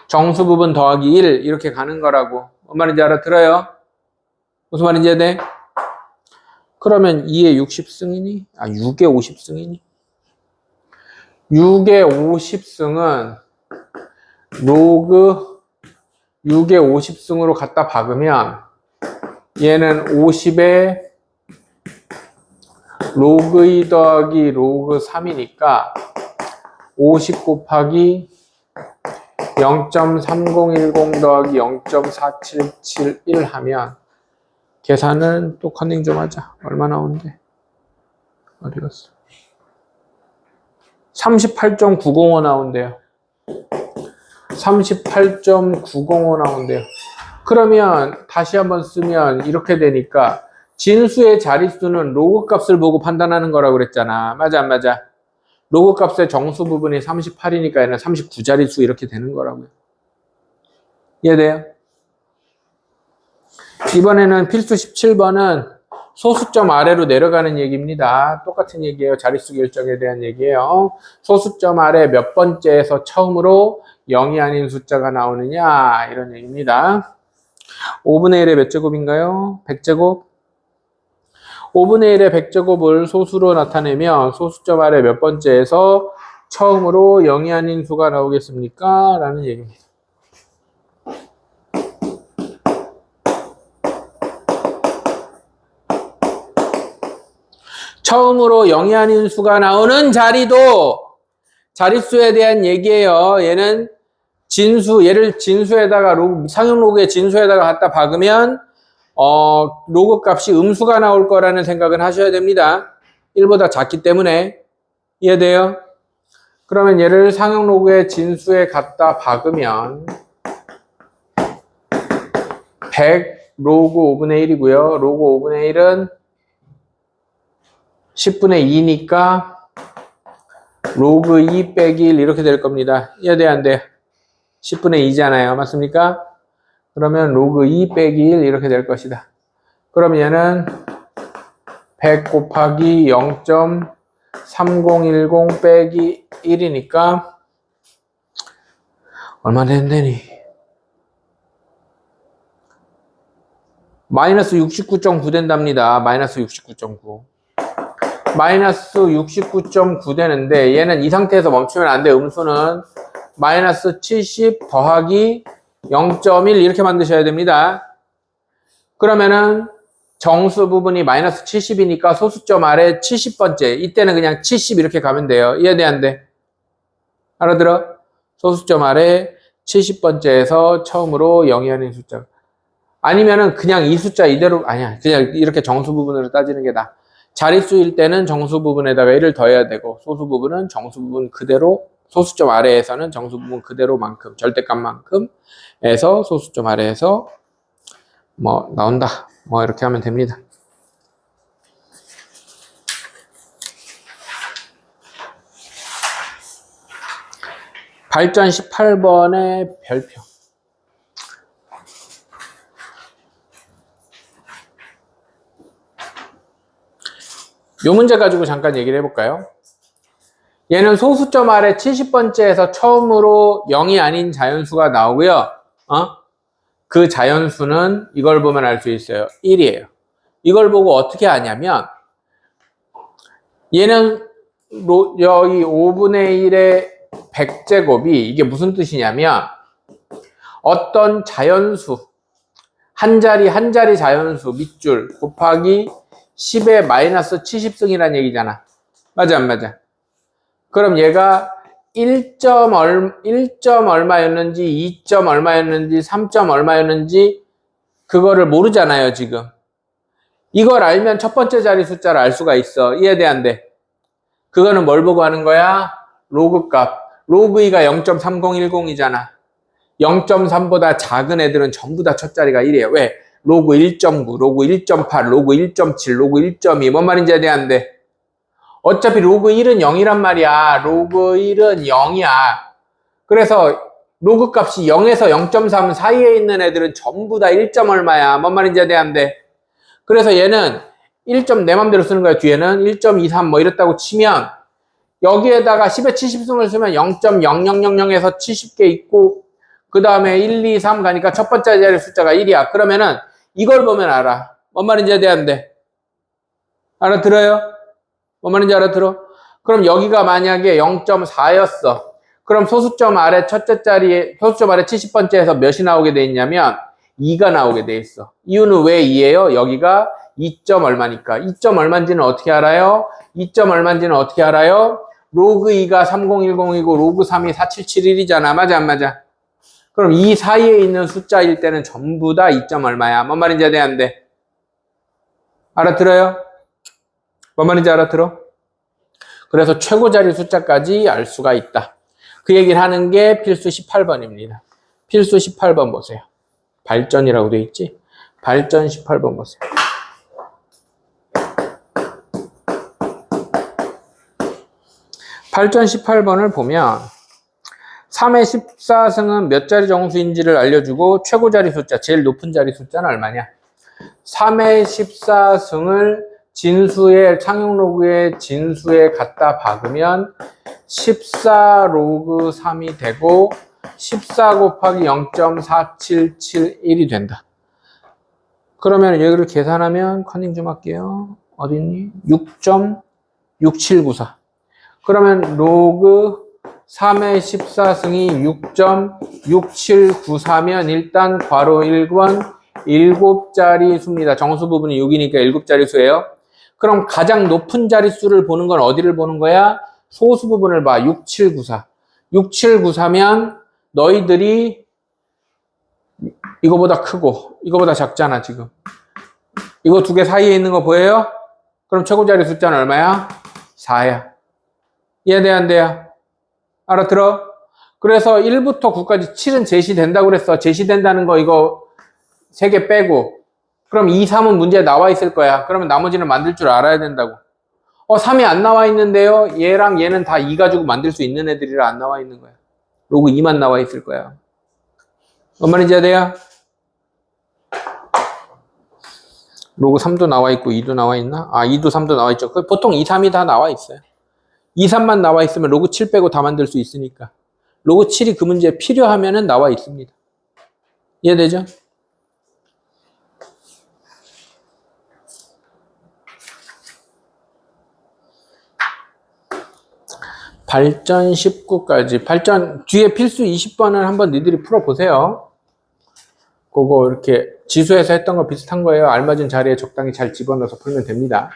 정수 부분 더하기 1 이렇게 가는 거라고. 뭔 말인지 알아들어요? 무슨 말인지 해야 돼? 그러면 2의 60승이니? 6의 50승이니? 6의 50승은 로그 6의 50승으로 갖다 박으면 얘는 50의 로그 2 더하기 로그 3이니까 50 곱하기 0.3010 더하기 0.4771 하면 계산은 또 컨닝 좀 하자. 얼마 나오는데? 어디 갔어? 38.905 나온대요. 38.905 나온대요. 그러면 다시 한번 쓰면 이렇게 되니까 진수의 자릿수는 로그 값을 보고 판단하는 거라고 그랬잖아. 맞아 안 맞아? 로그 값의 정수 부분이 38이니까 얘는 39자릿수 이렇게 되는 거라고요. 이해돼요? 이번에는 필수 17번은 소수점 아래로 내려가는 얘기입니다. 똑같은 얘기예요. 자릿수 결정에 대한 얘기예요. 소수점 아래 몇 번째에서 처음으로 0이 아닌 숫자가 나오느냐 이런 얘기입니다. 5분의 1의 몇 제곱인가요? 100제곱? 5분의 1의 100제곱을 소수로 나타내면 소수점 아래 몇 번째에서 처음으로 0이 아닌 수가 나오겠습니까? 라는 얘기입니다. 처음으로 0이 아닌 수가 나오는 자리도 자릿수에 대한 얘기예요. 얘는 진수, 얘를 진수에다가 상용 로그의 진수에다가 갖다 박으면 로그 값이 음수가 나올 거라는 생각은 하셔야 됩니다. 1보다 작기 때문에. 이해돼요? 그러면 얘를 상용 로그의 진수에 갖다 박으면 100 로그 5분의 1이고요. 로그 5분의 1은 10분의 2니까 로그 2 빼기 1 이렇게 될 겁니다. 이해돼요? 안 돼요? 10분의 2잖아요. 맞습니까? 그러면 로그 2 빼기 1 이렇게 될 것이다. 그럼 얘는 100 곱하기 0.3010 빼기 1이니까 얼마 된다니? 마이너스 69.9 된답니다. 마이너스 69.9. 마이너스 69.9 되는데 얘는 이 상태에서 멈추면 안 돼. 음수는 마이너스 70 더하기 0.1 이렇게 만드셔야 됩니다. 그러면은 정수 부분이 마이너스 70이니까 소수점 아래 70번째. 이때는 그냥 70 이렇게 가면 돼요. 이해돼 안 돼? 알아들어? 소수점 아래 70번째에서 처음으로 0이 아닌 숫자. 아니면은 그냥 이 숫자 이대로 아니야. 그냥 이렇게 정수 부분으로 따지는 게 나아. 자릿수일 때는 정수 부분에다가 1을 더해야 되고 소수 부분은 정수 부분 그대로 소수점 아래에서는 정수 부분 그대로만큼 절대값만큼 해서 소수점 아래에서 뭐 나온다. 뭐 이렇게 하면 됩니다. 발전 18번의 별표. 이 문제 가지고 잠깐 얘기를 해볼까요? 얘는 소수점 아래 70번째에서 처음으로 0이 아닌 자연수가 나오고요. 그 자연수는 이걸 보면 알 수 있어요. 1이에요. 이걸 보고 어떻게 아냐면 얘는 여기 5분의 1의 100제곱이 이게 무슨 뜻이냐면 어떤 자연수 한 자리 자연수 밑줄 곱하기 10의 마이너스 70승이라는 얘기잖아. 맞아 안 맞아? 그럼 얘가 1점 얼마였는지 2점 얼마였는지 3점 얼마였는지 그거를 모르잖아요 지금. 이걸 알면 첫 번째 자리 숫자를 알 수가 있어. 이해돼 안 돼? 그거는 뭘 보고 하는 거야? 로그 값. 로그 2가 0.3010이잖아. 0.3보다 작은 애들은 전부 다 첫 자리가 1이에요. 왜? 로그 1.9, 로그 1.8, 로그 1.7, 로그 1.2 뭔 말인지 이해돼 안 돼? 어차피 로그 1은 0이란 말이야. 로그 1은 0이야. 그래서 로그 값이 0에서 0.3 사이에 있는 애들은 전부 다 1점 얼마야. 뭔 말인지 이해돼 안 돼? 그래서 얘는 1점 내 맘대로 쓰는 거야. 뒤에는 1.23 뭐 이랬다고 치면 여기에다가 10에 70승을 쓰면 0.0000에서 70개 있고 그 다음에 1, 2, 3 가니까 첫 번째 자리 숫자가 1이야. 그러면은 이걸 보면 알아. 뭔 말인지 대한데 알아들어요? 뭔 말인지 알아들어? 그럼 여기가 만약에 0.4였어. 그럼 소수점 아래 첫째 자리에 소수점 아래 70번째에서 몇이 나오게 돼 있냐면 2가 나오게 돼 있어. 이유는 왜 2예요? 여기가 2점 얼마니까. 2점 얼마인지는 어떻게 알아요? 2점 얼마인지는 어떻게 알아요? 로그 2가 3010이고 로그 3이 4771이잖아. 맞아 안 맞아? 그럼 이 사이에 있는 숫자일 때는 전부 다 2점 얼마야? 뭔 말인지 대한데 알아들어요? 뭔 말인지 알아들어? 그래서 최고 자리 숫자까지 알 수가 있다. 그 얘기를 하는 게 필수 18번입니다. 필수 18번 보세요. 발전이라고 돼 있지? 발전 18번 보세요. 발전 18번을 보면 3의 14승은 몇 자리 정수인지를 알려주고 최고 자리 숫자, 제일 높은 자리 숫자는 얼마냐? 3의 14승을 진수의 상용 로그의 진수에 갖다 박으면 14 로그 3이 되고 14 곱하기 0.4771이 된다. 그러면 여기를 계산하면 컨닝 좀 할게요. 어딨니? 6.6794. 그러면 로그 3의 14승이 6.6794면 일단 괄호 1번 7자리 수입니다. 정수 부분이 6이니까 7자리 수예요. 그럼 가장 높은 자릿수를 보는 건 어디를 보는 거야? 소수 부분을 봐. 6794. 6794면 너희들이 이거보다 크고 이거보다 작잖아 지금. 이거 두 개 사이에 있는 거 보여요? 그럼 최고 자리 숫자는 얼마야? 4야. 이해돼 안 돼요? 알아들어? 그래서 1부터 9까지 7은 제시된다고 그랬어. 제시된다는 거 이거 3개 빼고. 그럼 2, 3은 문제에 나와 있을 거야. 그러면 나머지는 만들 줄 알아야 된다고. 3이 안 나와 있는데요. 얘랑 얘는 다 2 가지고 만들 수 있는 애들이라 안 나와 있는 거야. 로그 2만 나와 있을 거야. 뭔 말인지 아세요? 로그 3도 나와 있고 2도 나와 있나? 2도 3도 나와 있죠. 보통 2, 3이 다 나와 있어요. 2, 3만 나와 있으면 로그 7 빼고 다 만들 수 있으니까. 로그 7이 그 문제에 필요하면은 나와 있습니다. 이해되죠? 발전 19까지. 발전 뒤에 필수 20번을 한번 니들이 풀어보세요. 그거 이렇게 지수에서 했던 거 비슷한 거예요. 알맞은 자리에 적당히 잘 집어넣어서 풀면 됩니다.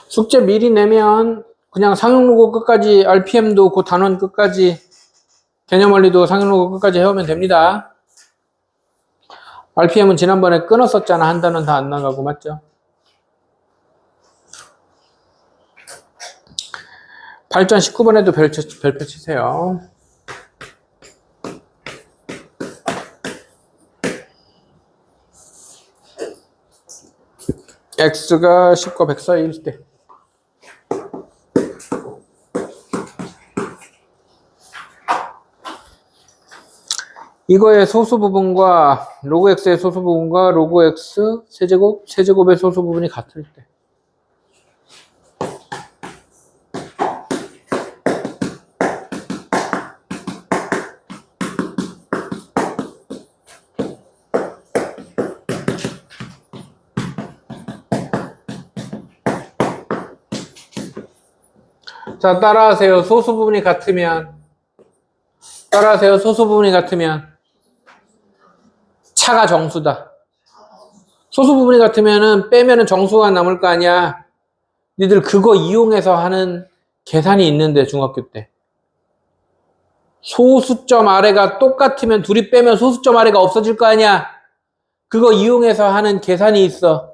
숙제 미리 내면 그냥 상용로그 끝까지 RPM도 그 단원 끝까지 개념원리도 상용로그 끝까지 해오면 됩니다. RPM은 지난번에 끊었었잖아. 한 단원 다 안 나가고 맞죠? 발전 19번에도 별표 치세요. X가 10과 100 사이일 때 이거의 소수 부분과 로그 x의 소수 부분과 로그 x 세제곱의 소수 부분이 같을 때. 자, 따라하세요. 소수 부분이 같으면. 따라하세요. 소수 부분이 같으면. 차가 정수다. 소수 부분이 같으면은 빼면은 정수가 남을 거 아니야. 니들 그거 이용해서 하는 계산이 있는데 중학교 때. 소수점 아래가 똑같으면 둘이 빼면 소수점 아래가 없어질 거 아니야. 그거 이용해서 하는 계산이 있어.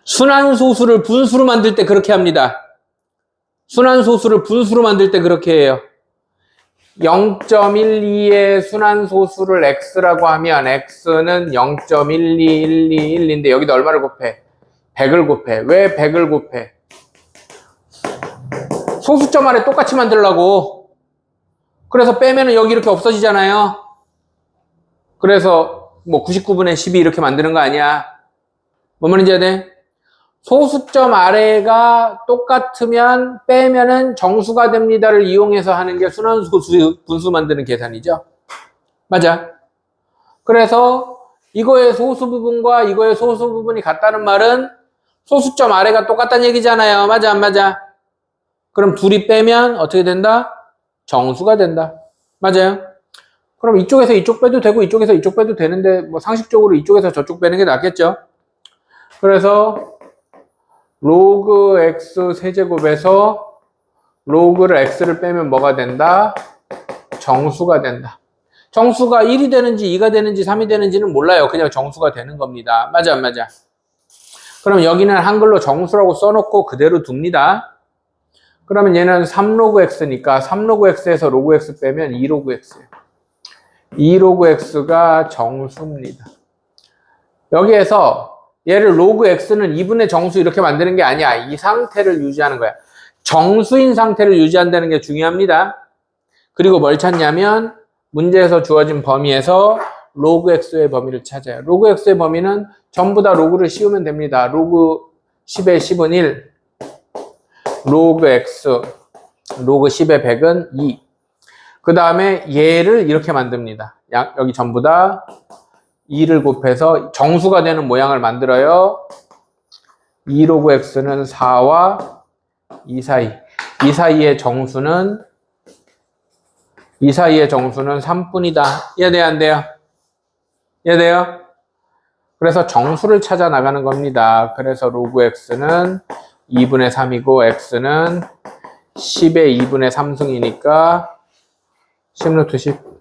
순환소수를 분수로 만들 때 그렇게 합니다. 순환소수를 분수로 만들 때 그렇게 해요. 0.12의 순환소수를 x라고 하면 x는 0.12121인데 여기다 얼마를 곱해? 100을 곱해. 왜 100을 곱해? 소수점 아래 똑같이 만들려고. 그래서 빼면은 여기 이렇게 없어지잖아요. 그래서 뭐 99분의 12 이렇게 만드는 거 아니야. 뭔 말인지 해야 돼? 소수점 아래가 똑같으면 빼면은 정수가 됩니다를 이용해서 하는 게 순환소수 분수 만드는 계산이죠. 맞아. 그래서 이거의 소수 부분과 이거의 소수 부분이 같다는 말은 소수점 아래가 똑같다는 얘기잖아요. 맞아, 안 맞아? 그럼 둘이 빼면 어떻게 된다? 정수가 된다. 맞아요? 그럼 이쪽에서 이쪽 빼도 되고 이쪽에서 이쪽 빼도 되는데 뭐 상식적으로 이쪽에서 저쪽 빼는 게 낫겠죠? 그래서 로그 x 세제곱에서 로그를 x를 빼면 뭐가 된다? 정수가 된다. 정수가 1이 되는지 2가 되는지 3이 되는지는 몰라요. 그냥 정수가 되는 겁니다. 맞아, 안 맞아? 그럼 여기는 한글로 정수라고 써놓고 그대로 둡니다. 그러면 얘는 3로그 x니까 3로그 x에서 로그 x 빼면 2로그 x예요. 2로그 x가 정수입니다. 여기에서 얘를 로그 x는 2분의 정수 이렇게 만드는 게 아니야. 이 상태를 유지하는 거야. 정수인 상태를 유지한다는 게 중요합니다. 그리고 뭘 찾냐면 문제에서 주어진 범위에서 로그 x의 범위를 찾아요. 로그 x의 범위는 전부 다 로그를 씌우면 됩니다. 로그 10의 10은 1, 로그 x, 로그 10의 100은 2. 그 다음에 얘를 이렇게 만듭니다. 여기 전부 다 2를 곱해서 정수가 되는 모양을 만들어요. 2로그 x는 4와 2 사이. 이 사이의 정수는 3분이다. 이해돼요, 안 돼요? 이해돼요? 그래서 정수를 찾아 나가는 겁니다. 그래서 로그 x는 2분의 3이고 x는 10의 2분의 3승이니까 10루트 10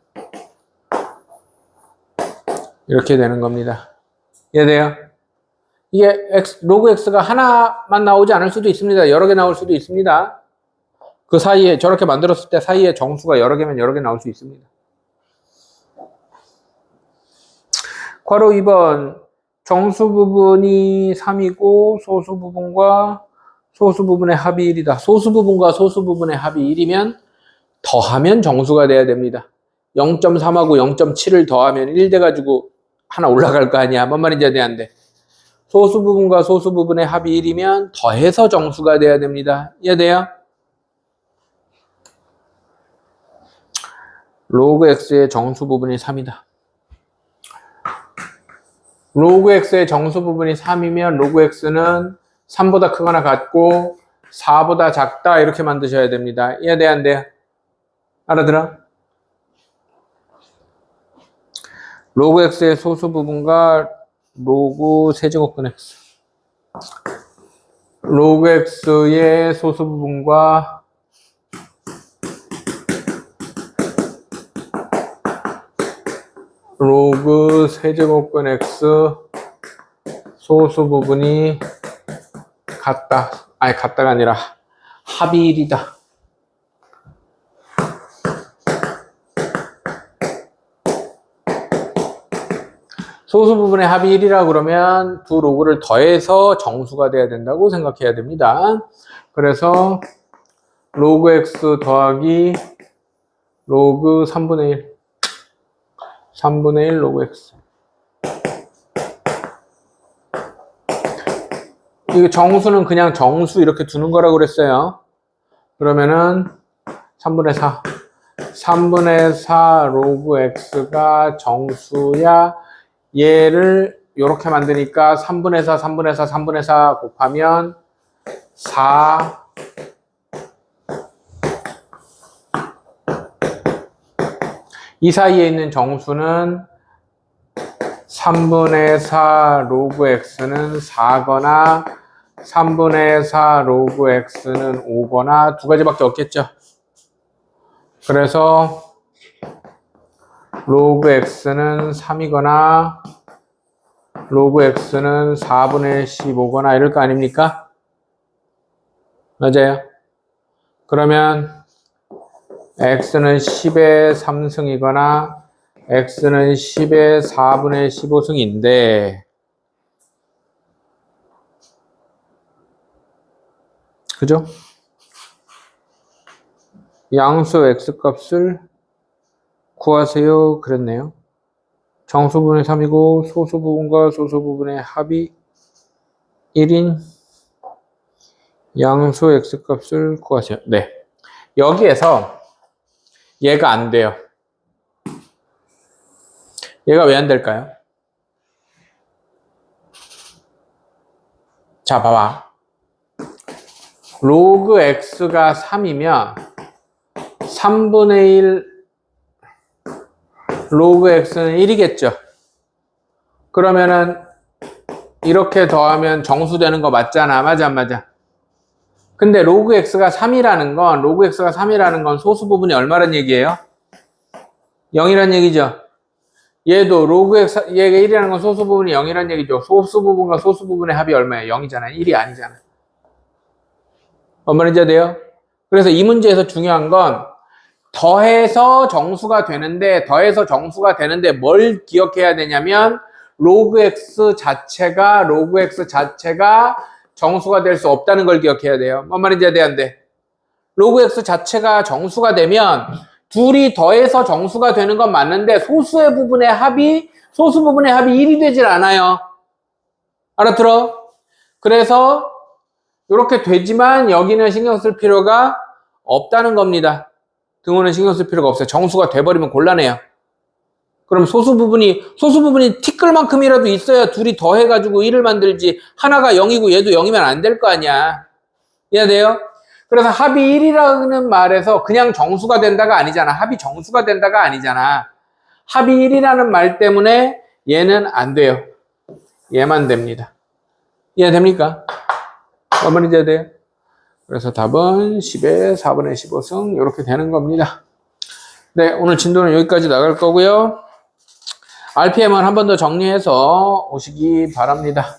이렇게 되는 겁니다. 이해돼요? 이게 로그 x가 하나만 나오지 않을 수도 있습니다. 여러 개 나올 수도 있습니다. 그 사이에 저렇게 만들었을 때 사이에 정수가 여러 개면 여러 개 나올 수 있습니다. 괄호 2번 정수 부분이 3이고 소수 부분과 소수 부분의 합이 1이다. 소수 부분과 소수 부분의 합이 1이면 더하면 정수가 돼야 됩니다. 0.3하고 0.7을 더하면 1 돼가지고 하나 올라갈 거 아니야. 뭔 말인지 안 돼. 소수 부분과 소수 부분의 합이 1이면 더해서 정수가 돼야 됩니다. 이해돼요? 로그 x의 정수 부분이 3이다. 로그 x의 정수 부분이 3이면 로그 x는 3보다 크거나 같고 4보다 작다 이렇게 만드셔야 됩니다. 이해돼 안 돼요? 알아들어? 로그 x의 소수 부분과 로그 세제곱근 x 로그 x의 소수 부분과 로그 세제곱근 x 소수 부분이 같다. 아니 같다가 아니라 합이 1이다. 소수 부분의 합이 1이라 그러면 두 로그를 더해서 정수가 돼야 된다고 생각해야 됩니다. 그래서 로그 x 더하기 로그 3분의 1 3분의 1 로그 x. 이 정수는 그냥 정수 이렇게 두는 거라고 그랬어요. 그러면은 3분의 4. 3분의 4 로그 x가 정수야. 얘를 이렇게 만드니까 3분의 4, 3분의 4, 3분의 4 곱하면 4 이 사이에 있는 정수는 3분의 4 로그 x는 4거나 3분의 4 로그 x는 5거나 두 가지밖에 없겠죠. 그래서 로그 x는 3이거나 로그 x는 4분의 15거나 이럴 거 아닙니까? 맞아요. 그러면 x는 10의 3승이거나 x는 10의 4분의 15승인데 그죠? 양수 x값을 구하세요 그랬네요. 정수 부분의 3이고 소수 부분과 소수 부분의 합이 1인 양수 x값을 구하세요. 네. 여기에서 얘가 안 돼요. 얘가 왜 안 될까요? 자, 봐봐. 로그 x가 3이면 3분의 1 로그 x는 1이겠죠. 그러면은 이렇게 더하면 정수되는 거 맞잖아. 맞아, 안 맞아? 근데 로그 x가 3이라는 건 소수 부분이 얼마란 얘기예요? 0이란 얘기죠. 얘도 로그 x, 얘가 1이라는 건 소수 부분이 0이란 얘기죠. 소수 부분과 소수 부분의 합이 얼마예요? 0이잖아. 1이 아니잖아. 뭔 말인지 돼요? 그래서 이 문제에서 중요한 건 더해서 정수가 되는데 뭘 기억해야 되냐면 로그 x 자체가 정수가 될 수 없다는 걸 기억해야 돼요. 뭔 말인지 돼야 안 돼? 로그 x 자체가 정수가 되면 둘이 더해서 정수가 되는 건 맞는데 소수 부분의 합이 1이 되질 않아요. 알아들어? 그래서 이렇게 되지만 여기는 신경 쓸 필요가 없다는 겁니다. 등호는 신경 쓸 필요가 없어요. 정수가 돼버리면 곤란해요. 그럼 소수 부분이 티끌만큼이라도 있어야 둘이 더해가지고 1을 만들지. 하나가 0이고 얘도 0이면 안 될 거 아니야. 이해돼요? 그래서 합이 1이라는 말에서 그냥 정수가 된다가 아니잖아. 합이 정수가 된다가 아니잖아. 합이 1이라는 말 때문에 얘는 안 돼요. 얘만 됩니다. 이해됩니까? 뭔 말인지 돼요? 그래서 답은 10의 4분의 15승 이렇게 되는 겁니다. 네, 오늘 진도는 여기까지 나갈 거고요. RPM은 한 번 더 정리해서 오시기 바랍니다.